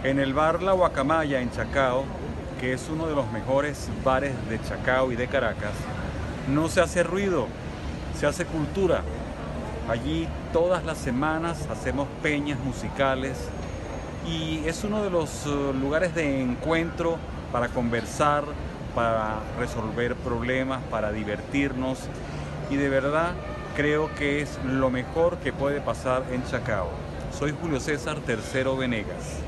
En el bar La Guacamaya en Chacao, que es uno de los mejores bares de Chacao y de Caracas, no se hace ruido, se hace cultura. Allí todas las semanas hacemos peñas musicales y es uno de los lugares de encuentro para conversar, para resolver problemas, para divertirnos y de verdad creo que es lo mejor que puede pasar en Chacao. Soy Julio César Tercero Venegas.